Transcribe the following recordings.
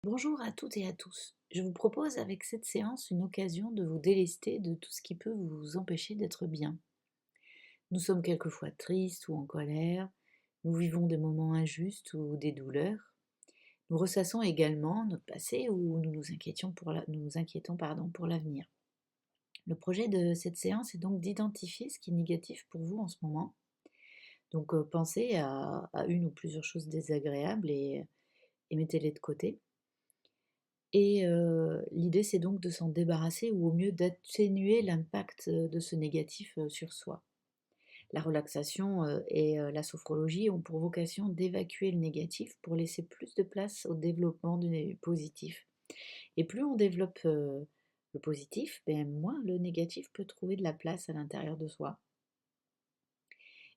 Bonjour à toutes et à tous. Je vous propose avec cette séance une occasion de vous délester de tout ce qui peut vous empêcher d'être bien. Nous sommes quelquefois tristes ou en colère, nous vivons des moments injustes ou des douleurs. Nous ressassons également notre passé ou nous nous inquiétons pour l'avenir. Le projet de cette séance est donc d'identifier ce qui est négatif pour vous en ce moment. Donc pensez à une ou plusieurs choses désagréables et mettez-les de côté. Et l'idée, c'est donc de s'en débarrasser ou au mieux d'atténuer l'impact, de ce négatif, sur soi. La relaxation, et la sophrologie ont pour vocation d'évacuer le négatif pour laisser plus de place au développement du positif. Et plus on développe, le positif, ben, moins le négatif peut trouver de la place à l'intérieur de soi.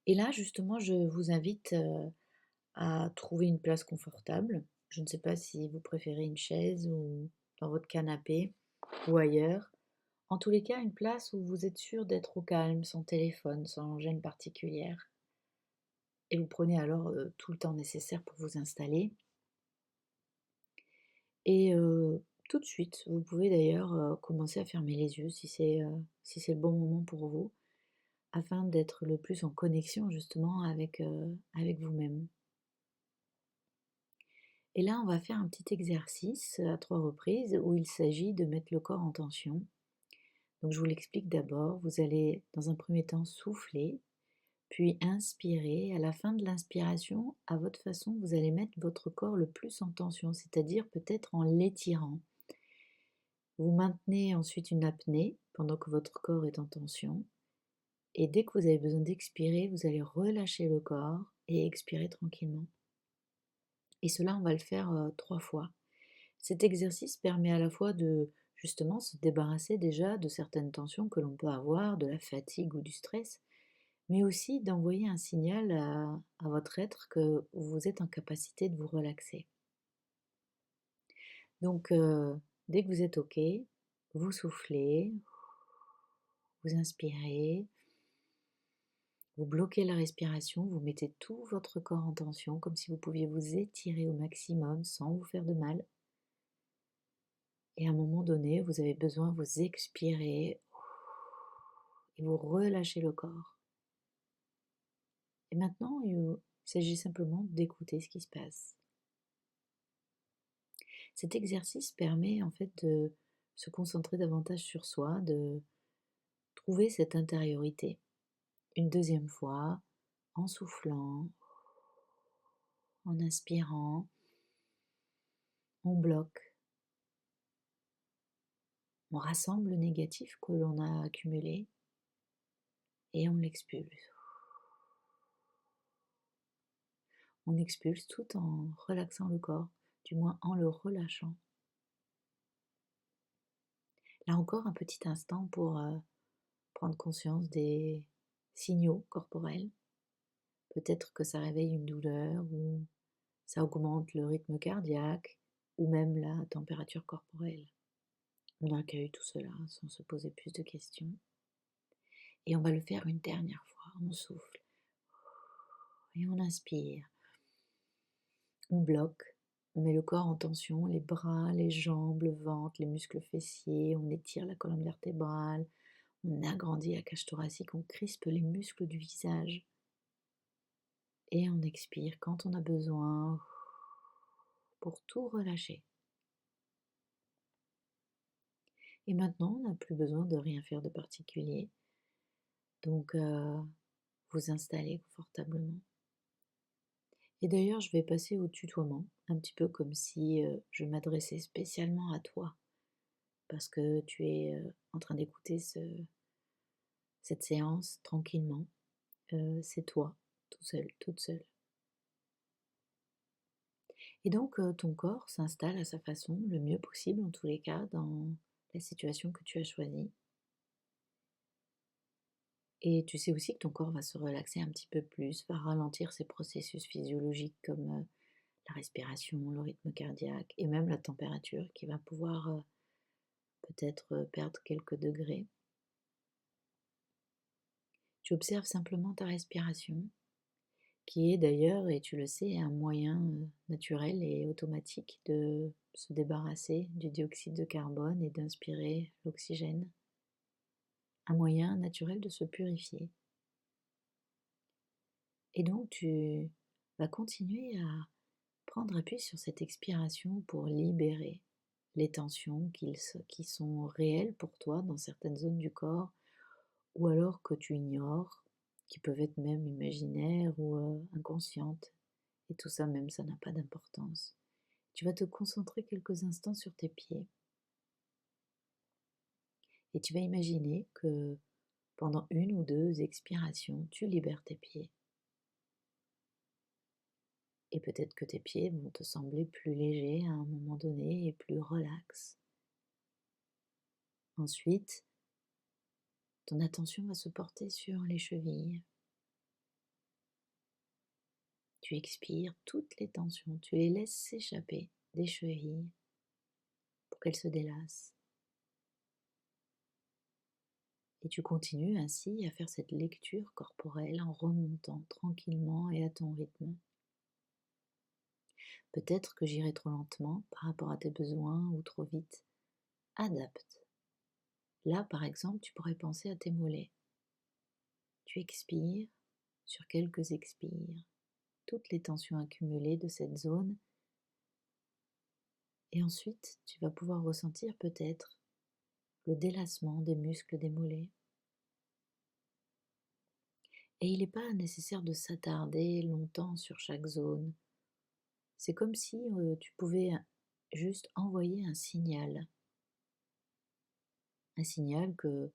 Et là, justement, je vous invite, à trouver une place confortable. Je ne sais pas si vous préférez une chaise ou dans votre canapé ou ailleurs. En tous les cas, une place où vous êtes sûr d'être au calme, sans téléphone, sans gêne particulière. Et vous prenez alors tout le temps nécessaire pour vous installer. Et tout de suite, vous pouvez d'ailleurs commencer à fermer les yeux si c'est le bon moment pour vous, afin d'être le plus en connexion justement avec vous-même. Et là, on va faire un petit exercice à 3 reprises où il s'agit de mettre le corps en tension. Donc je vous l'explique d'abord. Vous allez dans un premier temps souffler, puis inspirer. À la fin de l'inspiration, à votre façon, vous allez mettre votre corps le plus en tension, c'est-à-dire peut-être en l'étirant. Vous maintenez ensuite une apnée pendant que votre corps est en tension. Et dès que vous avez besoin d'expirer, vous allez relâcher le corps et expirer tranquillement. Et cela, on va le faire 3 fois. Cet exercice permet à la fois de justement se débarrasser déjà de certaines tensions que l'on peut avoir, de la fatigue ou du stress, mais aussi d'envoyer un signal à votre être que vous êtes en capacité de vous relaxer. Donc, dès que vous êtes OK, vous soufflez, vous inspirez, vous bloquez la respiration, vous mettez tout votre corps en tension, comme si vous pouviez vous étirer au maximum sans vous faire de mal. Et à un moment donné, vous avez besoin, vous expirez et vous relâchez le corps. Et maintenant, il s'agit simplement d'écouter ce qui se passe. Cet exercice permet en fait de se concentrer davantage sur soi, de trouver cette intériorité. Une deuxième fois, en soufflant, en inspirant, on bloque, on rassemble le négatif que l'on a accumulé et on l'expulse. On expulse tout en relaxant le corps, du moins en le relâchant. Là encore, un petit instant pour prendre conscience des signaux corporels. Peut-être que ça réveille une douleur ou ça augmente le rythme cardiaque ou même la température corporelle. On accueille tout cela sans se poser plus de questions. Et on va le faire une dernière fois. On souffle et on inspire. On bloque. On met le corps en tension, les bras, les jambes, le ventre, les muscles fessiers. On étire la colonne vertébrale. On agrandit la cage thoracique. On crispe les muscles du visage. Et on expire quand on a besoin pour tout relâcher. Et maintenant, on n'a plus besoin de rien faire de particulier. Donc, vous installez confortablement. Et d'ailleurs, je vais passer au tutoiement, un petit peu comme si je m'adressais spécialement à toi, parce que tu es en train d'écouter cette séance tranquillement. C'est toi, tout seul, toute seule. Et donc, ton corps s'installe à sa façon, le mieux possible en tous les cas, dans la situation que tu as choisie. Et tu sais aussi que ton corps va se relaxer un petit peu plus, va ralentir ses processus physiologiques comme la respiration, le rythme cardiaque et même la température qui va pouvoir peut-être perdre quelques degrés. Tu observes simplement ta respiration qui est d'ailleurs, et tu le sais, un moyen naturel et automatique de se débarrasser du dioxyde de carbone et d'inspirer l'oxygène. Un moyen naturel de se purifier. Et donc tu vas continuer à prendre appui sur cette expiration pour libérer les tensions qui sont réelles pour toi dans certaines zones du corps ou alors que tu ignores, qui peuvent être même imaginaires ou inconscientes. Et tout ça même, ça n'a pas d'importance. Tu vas te concentrer quelques instants sur tes pieds et tu vas imaginer que pendant une ou deux expirations, tu libères tes pieds. Et peut-être que tes pieds vont te sembler plus légers à un moment donné et plus relax. Ensuite, ton attention va se porter sur les chevilles. Tu expires toutes les tensions, tu les laisses s'échapper des chevilles pour qu'elles se délassent. Et tu continues ainsi à faire cette lecture corporelle en remontant tranquillement et à ton rythme. Peut-être que j'irai trop lentement par rapport à tes besoins ou trop vite. Adapte. Là, par exemple, tu pourrais penser à tes mollets. Tu expires sur quelques expires, toutes les tensions accumulées de cette zone. Et ensuite, tu vas pouvoir ressentir peut-être le délassement des muscles des mollets. Et il n'est pas nécessaire de s'attarder longtemps sur chaque zone. C'est comme si tu pouvais juste envoyer un signal que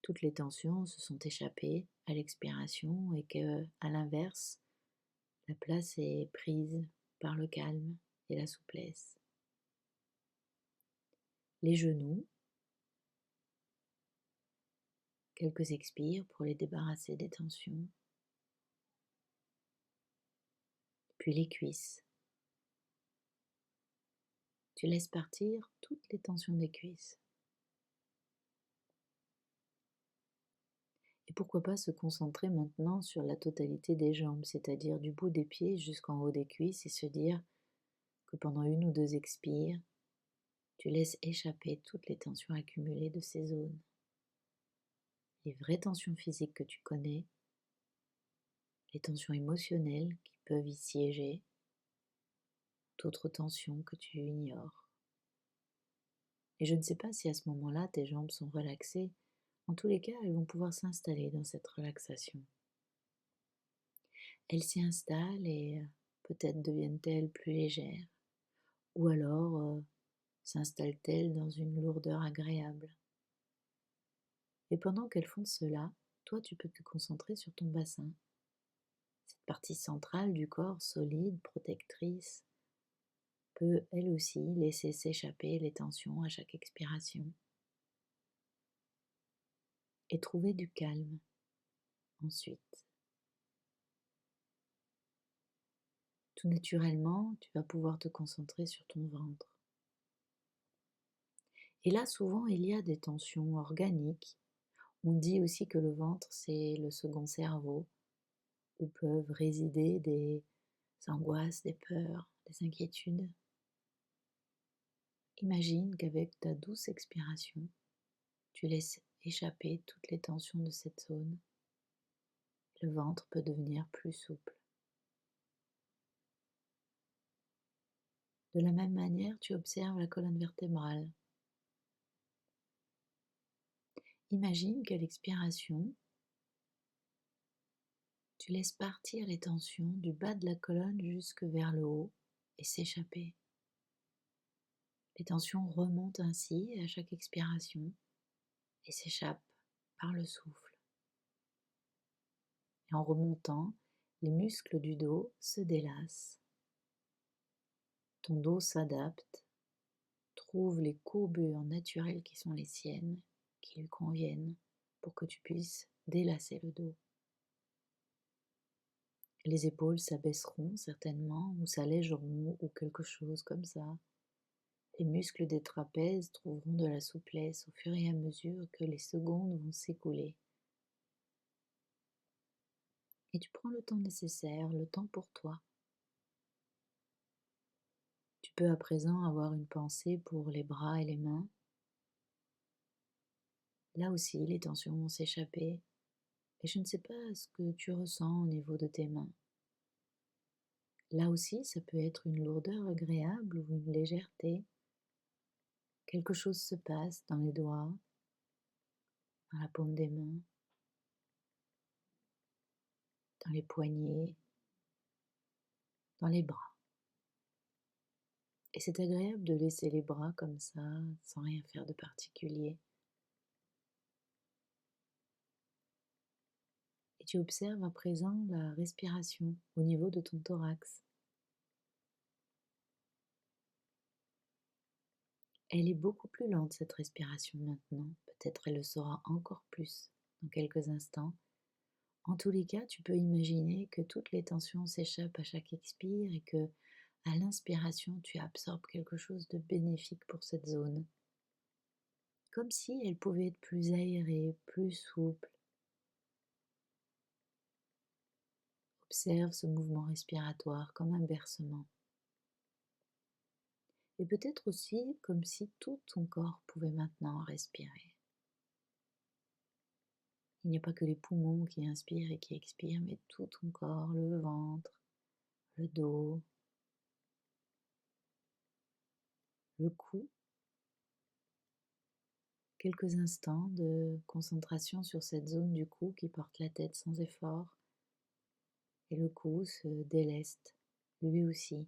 toutes les tensions se sont échappées à l'expiration et que, à l'inverse, la place est prise par le calme et la souplesse. Les genoux, quelques expires pour les débarrasser des tensions, puis les cuisses. Tu laisses partir toutes les tensions des cuisses. Et pourquoi pas se concentrer maintenant sur la totalité des jambes, c'est-à-dire du bout des pieds jusqu'en haut des cuisses, et se dire que pendant une ou deux expires, tu laisses échapper toutes les tensions accumulées de ces zones. Les vraies tensions physiques que tu connais, les tensions émotionnelles qui peuvent y siéger, d'autres tensions que tu ignores. Et je ne sais pas si à ce moment-là tes jambes sont relaxées. En tous les cas, elles vont pouvoir s'installer dans cette relaxation. Elles s'y installent et peut-être deviennent-elles plus légères, ou alors s'installent-elles dans une lourdeur agréable. Et pendant qu'elles font cela, toi tu peux te concentrer sur ton bassin, cette partie centrale du corps solide, protectrice, peut elle aussi laisser s'échapper les tensions à chaque expiration et trouver du calme ensuite. Tout naturellement, tu vas pouvoir te concentrer sur ton ventre. Et là, souvent, il y a des tensions organiques. On dit aussi que le ventre, c'est le second cerveau, où peuvent résider des angoisses, des peurs, des inquiétudes. Imagine qu'avec ta douce expiration, tu laisses échapper toutes les tensions de cette zone. Le ventre peut devenir plus souple. De la même manière, tu observes la colonne vertébrale. Imagine qu'à l'expiration, tu laisses partir les tensions du bas de la colonne jusque vers le haut et s'échapper. Les tensions remontent ainsi à chaque expiration et s'échappent par le souffle. Et en remontant, les muscles du dos se délassent. Ton dos s'adapte, trouve les courbures naturelles qui sont les siennes, qui lui conviennent pour que tu puisses délasser le dos. Les épaules s'abaisseront certainement ou s'allégeront ou quelque chose comme ça. Les muscles des trapèzes trouveront de la souplesse au fur et à mesure que les secondes vont s'écouler. et tu prends le temps nécessaire, le temps pour toi. Tu peux à présent avoir une pensée pour les bras et les mains. Là aussi, les tensions vont s'échapper et je ne sais pas ce que tu ressens au niveau de tes mains. Là aussi, ça peut être une lourdeur agréable ou une légèreté. Quelque chose se passe dans les doigts, dans la paume des mains, dans les poignets, dans les bras. Et c'est agréable de laisser les bras comme ça, sans rien faire de particulier. Et tu observes à présent la respiration au niveau de ton thorax. Elle est beaucoup plus lente cette respiration maintenant, peut-être elle le sera encore plus dans quelques instants. En tous les cas, tu peux imaginer que toutes les tensions s'échappent à chaque expire et que, à l'inspiration, tu absorbes quelque chose de bénéfique pour cette zone. Comme si elle pouvait être plus aérée, plus souple. Observe ce mouvement respiratoire comme un bercement. Et peut-être aussi comme si tout ton corps pouvait maintenant respirer. Il n'y a pas que les poumons qui inspirent et qui expirent, mais tout ton corps, le ventre, le dos, le cou. Quelques instants de concentration sur cette zone du cou qui porte la tête sans effort. Et le cou se déleste, lui aussi,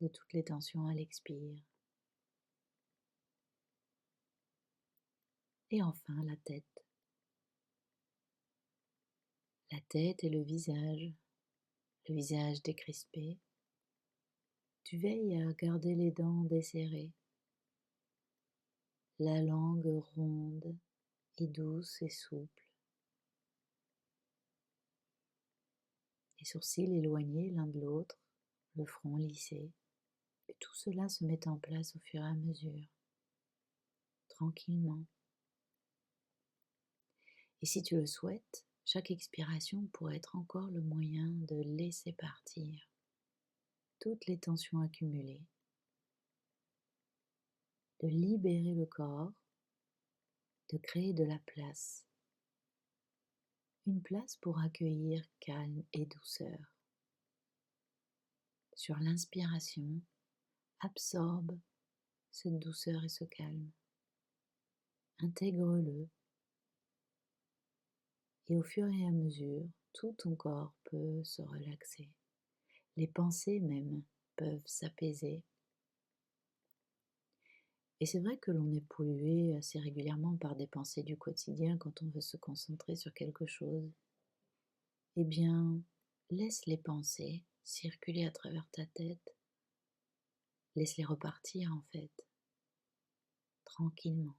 de toutes les tensions à l'expire. Et enfin la tête. La tête et le visage décrispé. Tu veilles à garder les dents desserrées, la langue ronde et douce et souple, les sourcils éloignés l'un de l'autre, le front lissé. Et tout cela se met en place au fur et à mesure, tranquillement. Et si tu le souhaites, chaque expiration pourrait être encore le moyen de laisser partir toutes les tensions accumulées, de libérer le corps, de créer de la place. Une place pour accueillir calme et douceur. Sur l'inspiration, absorbe cette douceur et ce calme. Intègre-le et au fur et à mesure, tout ton corps peut se relaxer. Les pensées même peuvent s'apaiser. Et c'est vrai que l'on est pollué assez régulièrement par des pensées du quotidien quand on veut se concentrer sur quelque chose. Eh bien, laisse les pensées circuler à travers ta tête. Laisse-les repartir en fait, tranquillement.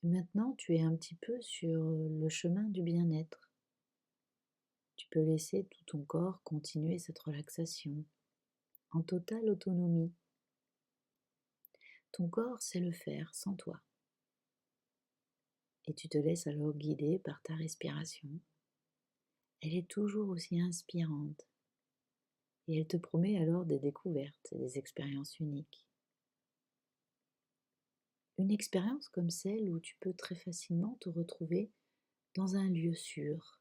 Et maintenant, tu es un petit peu sur le chemin du bien-être. Tu peux laisser tout ton corps continuer cette relaxation en totale autonomie. Ton corps sait le faire sans toi. Et tu te laisses alors guider par ta respiration. Elle est toujours aussi inspirante et elle te promet alors des découvertes et des expériences uniques. Une expérience comme celle où tu peux très facilement te retrouver dans un lieu sûr,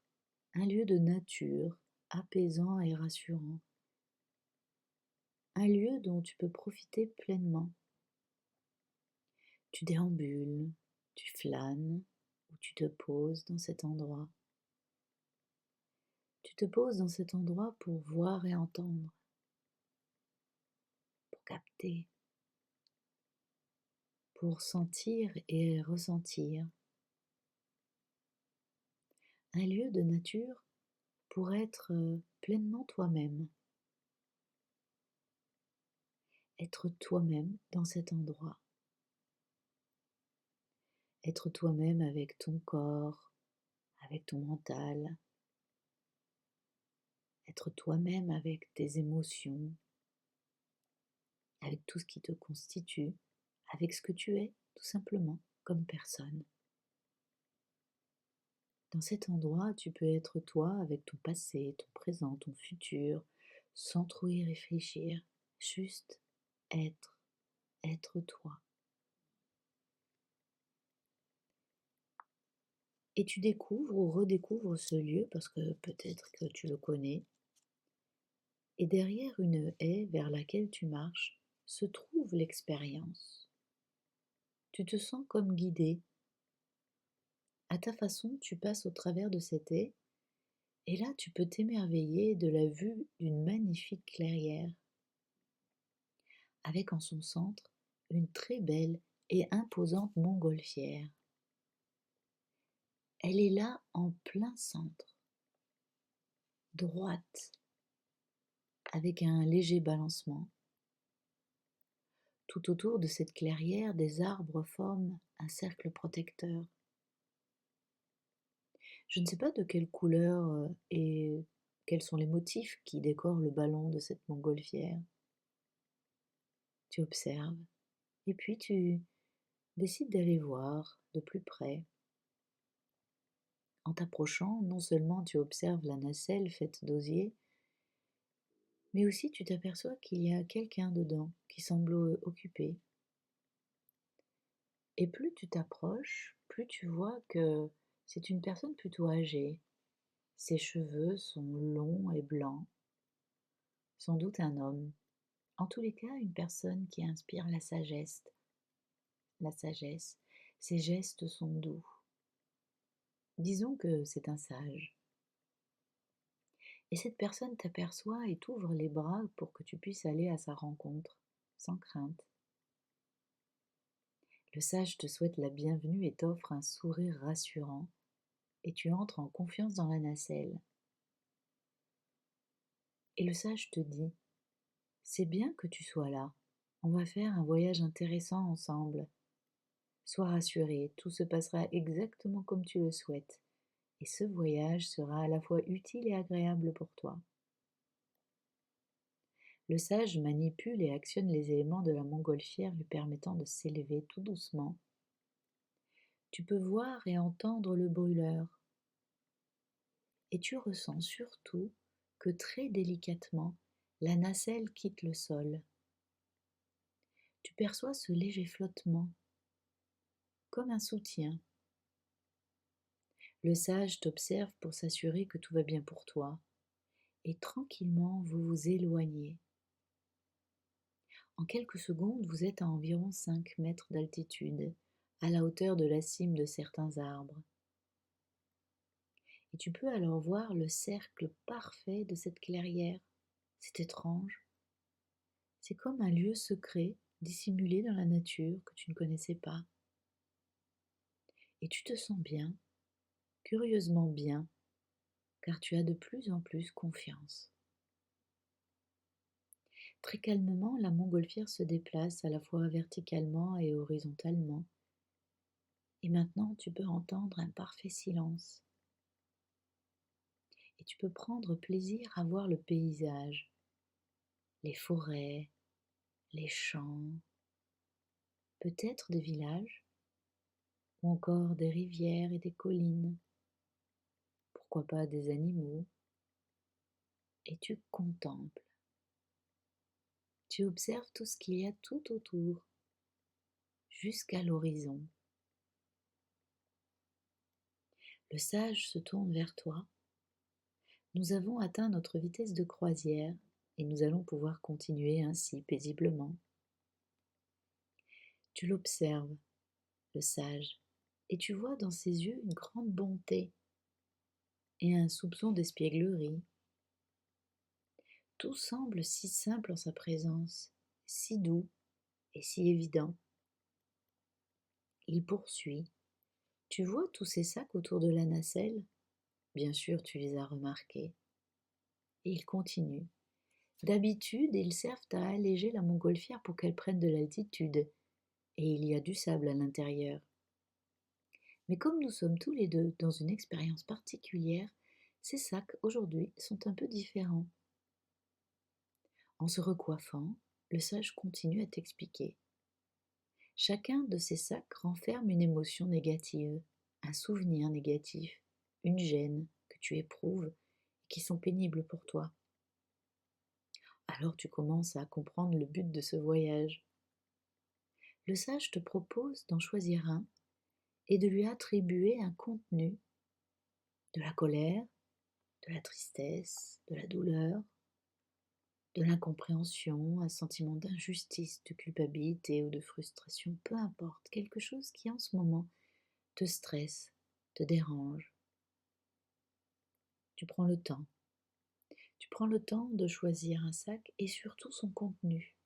un lieu de nature, apaisant et rassurant, un lieu dont tu peux profiter pleinement. Tu déambules, tu flânes ou tu te poses dans cet endroit. Tu te poses dans cet endroit pour voir et entendre, pour capter, pour sentir et ressentir. Un lieu de nature pour être pleinement toi-même. Être toi-même dans cet endroit. Être toi-même avec ton corps, avec ton mental. Être toi-même avec tes émotions, avec tout ce qui te constitue, avec ce que tu es, tout simplement, comme personne. Dans cet endroit, tu peux être toi avec ton passé, ton présent, ton futur, sans trop y réfléchir, juste être, être toi. Et tu découvres ou redécouvres ce lieu parce que peut-être que tu le connais. Et derrière une haie vers laquelle tu marches se trouve l'expérience. Tu te sens comme guidé. À ta façon, tu passes au travers de cette haie et là tu peux t'émerveiller de la vue d'une magnifique clairière, avec en son centre une très belle et imposante montgolfière. Elle est là en plein centre, droite, avec un léger balancement. Tout autour de cette clairière, des arbres forment un cercle protecteur. Je ne sais pas de quelle couleur et quels sont les motifs qui décorent le ballon de cette montgolfière. Tu observes et puis tu décides d'aller voir de plus près. En t'approchant, non seulement tu observes la nacelle faite d'osier, mais aussi tu t'aperçois qu'il y a quelqu'un dedans qui semble occupé. Et plus tu t'approches, plus tu vois que c'est une personne plutôt âgée. Ses cheveux sont longs et blancs, sans doute un homme. En tous les cas, une personne qui inspire la sagesse. La sagesse, ses gestes sont doux. Disons que c'est un sage. Et cette personne t'aperçoit et t'ouvre les bras pour que tu puisses aller à sa rencontre, sans crainte. Le sage te souhaite la bienvenue et t'offre un sourire rassurant, et tu entres en confiance dans la nacelle. Et le sage te dit: c'est bien que tu sois là, on va faire un voyage intéressant ensemble. Sois rassuré, tout se passera exactement comme tu le souhaites, et ce voyage sera à la fois utile et agréable pour toi. Le sage manipule et actionne les éléments de la montgolfière lui permettant de s'élever tout doucement. Tu peux voir et entendre le brûleur, et tu ressens surtout que très délicatement, la nacelle quitte le sol. Tu perçois ce léger flottement, comme un soutien. Le sage t'observe pour s'assurer que tout va bien pour toi, et tranquillement vous vous éloignez. En quelques secondes, vous êtes à environ 5 mètres d'altitude, à la hauteur de la cime de certains arbres. Et tu peux alors voir le cercle parfait de cette clairière. C'est étrange. C'est comme un lieu secret, dissimulé dans la nature que tu ne connaissais pas. Et tu te sens bien, curieusement bien, car tu as de plus en plus confiance. Très calmement, la montgolfière se déplace à la fois verticalement et horizontalement. Et maintenant, tu peux entendre un parfait silence. Et tu peux prendre plaisir à voir le paysage, les forêts, les champs, peut-être des villages, ou encore des rivières et des collines, pourquoi pas des animaux, et tu contemples. Tu observes tout ce qu'il y a tout autour, jusqu'à l'horizon. Le sage se tourne vers toi. Nous avons atteint notre vitesse de croisière et nous allons pouvoir continuer ainsi paisiblement. Tu l'observes, le sage, et tu vois dans ses yeux une grande bonté et un soupçon d'espièglerie. Tout semble si simple en sa présence, si doux et si évident. Il poursuit. Tu vois tous ces sacs autour de la nacelle? Bien sûr, tu les as remarqués. Et il continue. D'habitude, ils servent à alléger la montgolfière pour qu'elle prenne de l'altitude, et il y a du sable à l'intérieur. Mais comme nous sommes tous les deux dans une expérience particulière, ces sacs aujourd'hui sont un peu différents. En se recoiffant, le sage continue à t'expliquer. Chacun de ces sacs renferme une émotion négative, un souvenir négatif. une gêne que tu éprouves et qui sont pénibles pour toi. Alors tu commences à comprendre le but de ce voyage. Le sage te propose d'en choisir un et de lui attribuer un contenu, de la colère, de la tristesse, de la douleur, de l'incompréhension, un sentiment d'injustice, de culpabilité ou de frustration, peu importe, quelque chose qui en ce moment te stresse, te dérange. Tu prends le temps. Tu prends le temps de choisir un sac et surtout son contenu.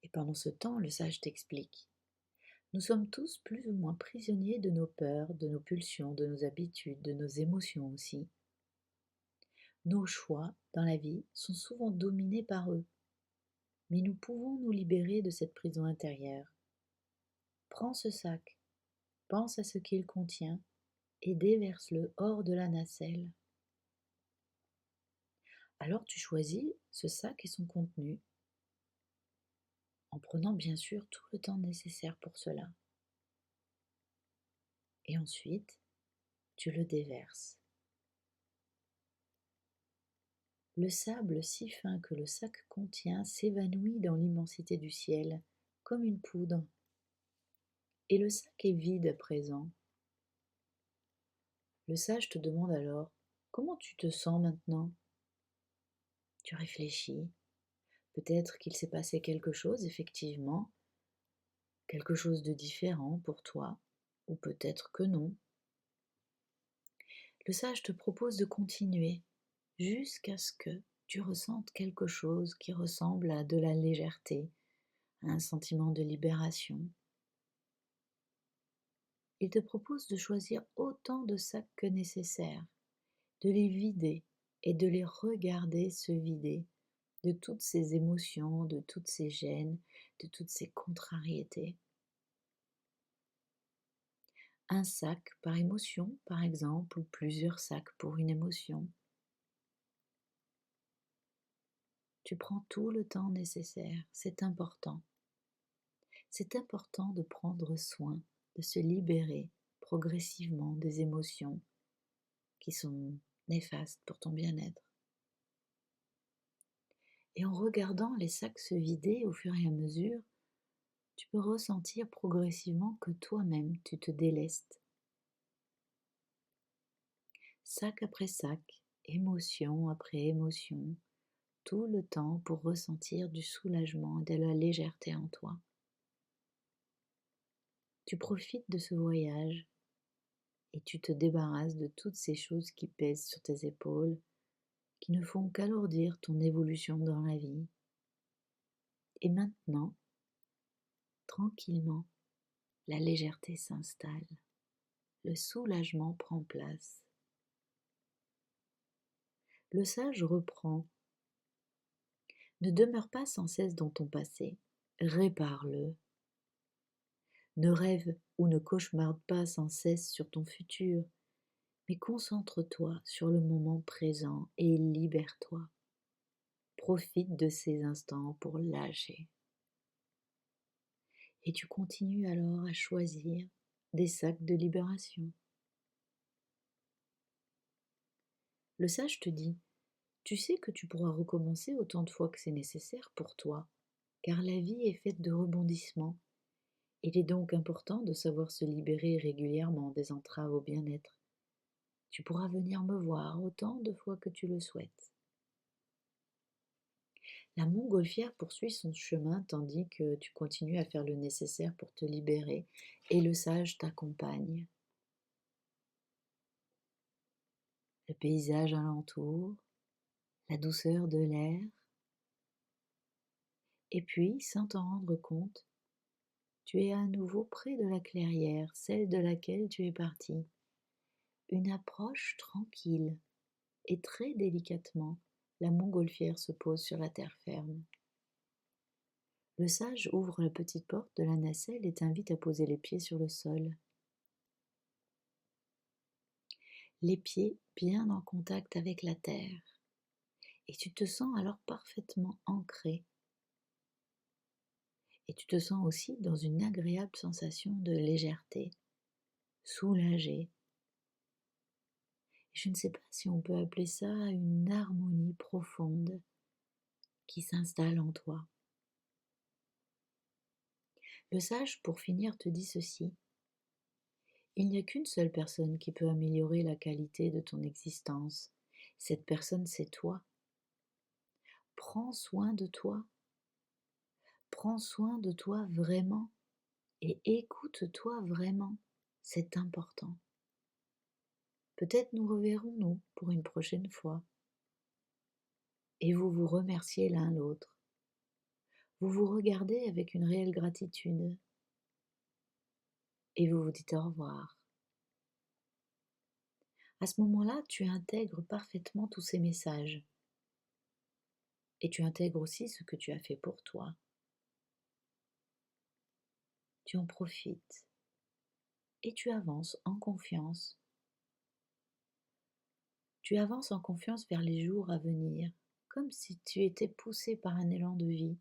Et pendant ce temps, le sage t'explique. Nous sommes tous plus ou moins prisonniers de nos peurs, de nos pulsions, de nos habitudes, de nos émotions aussi. Nos choix dans la vie sont souvent dominés par eux, mais nous pouvons nous libérer de cette prison intérieure. Prends ce sac, pense à ce qu'il contient et déverse-le hors de la nacelle. Alors tu choisis ce sac et son contenu, en prenant bien sûr tout le temps nécessaire pour cela. Et ensuite, tu le déverses. Le sable si fin que le sac contient s'évanouit dans l'immensité du ciel, comme une poudre. Et le sac est vide à présent. Le sage te demande alors, comment tu te sens maintenant? Tu réfléchis. Peut-être qu'il s'est passé quelque chose, effectivement, quelque chose de différent pour toi, ou peut-être que non. Le sage te propose de continuer jusqu'à ce que tu ressentes quelque chose qui ressemble à de la légèreté, à un sentiment de libération. Il te propose de choisir autant de sacs que nécessaire, de les vider et de les regarder se vider de toutes ces émotions, de toutes ces gênes, de toutes ces contrariétés. Un sac par émotion, par exemple, ou plusieurs sacs pour une émotion. Tu prends tout le temps nécessaire, c'est important. C'est important de prendre soin, de se libérer progressivement des émotions qui sont néfastes pour ton bien-être. Et en regardant les sacs se vider au fur et à mesure, tu peux ressentir progressivement que toi-même tu te délestes. Sac après sac, émotion après émotion, tout le temps pour ressentir du soulagement et de la légèreté en toi. Tu profites de ce voyage et tu te débarrasses de toutes ces choses qui pèsent sur tes épaules, qui ne font qu'alourdir ton évolution dans la vie. Et maintenant, tranquillement, la légèreté s'installe, le soulagement prend place. Le sage reprend. Ne demeure pas sans cesse dans ton passé, répare-le. Ne rêve ou ne cauchemarde pas sans cesse sur ton futur, mais concentre-toi sur le moment présent et libère-toi. Profite de ces instants pour lâcher. Et tu continues alors à choisir des sacs de libération. Le sage te dit, tu sais que tu pourras recommencer autant de fois que c'est nécessaire pour toi, car la vie est faite de rebondissements. Il est donc important de savoir se libérer régulièrement des entraves au bien-être. Tu pourras venir me voir autant de fois que tu le souhaites. La montgolfière poursuit son chemin tandis que tu continues à faire le nécessaire pour te libérer et le sage t'accompagne. Le paysage alentour, la douceur de l'air, et puis, sans t'en rendre compte, tu es à nouveau près de la clairière, celle de laquelle tu es parti. Une approche tranquille et très délicatement, la montgolfière se pose sur la terre ferme. Le sage ouvre la petite porte de la nacelle et t'invite à poser les pieds sur le sol. Les pieds bien en contact avec la terre. Et tu te sens alors parfaitement ancré. Et tu te sens aussi dans une agréable sensation de légèreté. soulagé. Je ne sais pas si on peut appeler ça une harmonie profonde qui s'installe en toi. Le sage, pour finir, te dit ceci: il n'y a qu'une seule personne qui peut améliorer la qualité de ton existence. Cette personne, c'est toi. Prends soin de toi. Prends soin de toi vraiment et écoute-toi vraiment. C'est important. Peut-être nous reverrons-nous pour une prochaine fois et vous vous remerciez l'un l'autre. Vous vous regardez avec une réelle gratitude et vous vous dites au revoir. À ce moment-là, tu intègres parfaitement tous ces messages et tu intègres aussi ce que tu as fait pour toi. Tu en profites et tu avances en confiance. Tu avances en confiance vers les jours à venir, comme si tu étais poussé par un élan de vie.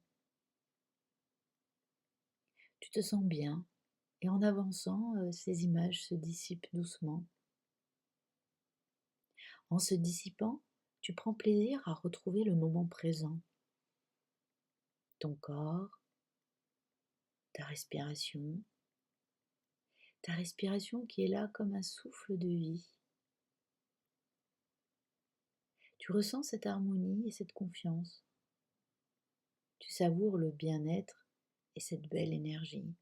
Tu te sens bien et en avançant, ces images se dissipent doucement. En se dissipant, tu prends plaisir à retrouver le moment présent, ton corps, ta respiration qui est là comme un souffle de vie. Tu ressens cette harmonie et cette confiance. Tu savoures le bien-être et cette belle énergie.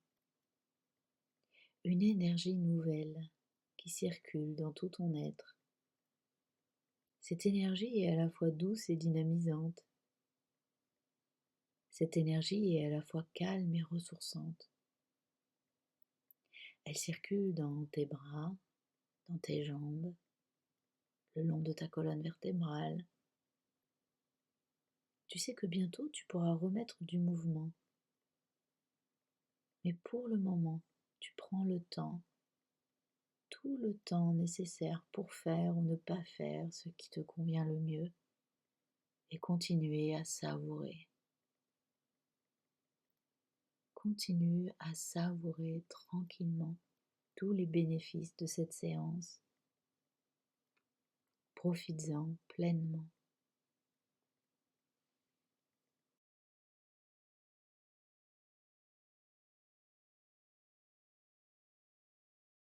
Une énergie nouvelle qui circule dans tout ton être. Cette énergie est à la fois douce et dynamisante. Cette énergie est à la fois calme et ressourçante. Elle circule dans tes bras, dans tes jambes, le long de ta colonne vertébrale. Tu sais que bientôt tu pourras remettre du mouvement. Mais pour le moment, tu prends le temps, tout le temps nécessaire pour faire ou ne pas faire ce qui te convient le mieux et continuer à savourer. Continue à savourer tranquillement tous les bénéfices de cette séance. Profites-en pleinement.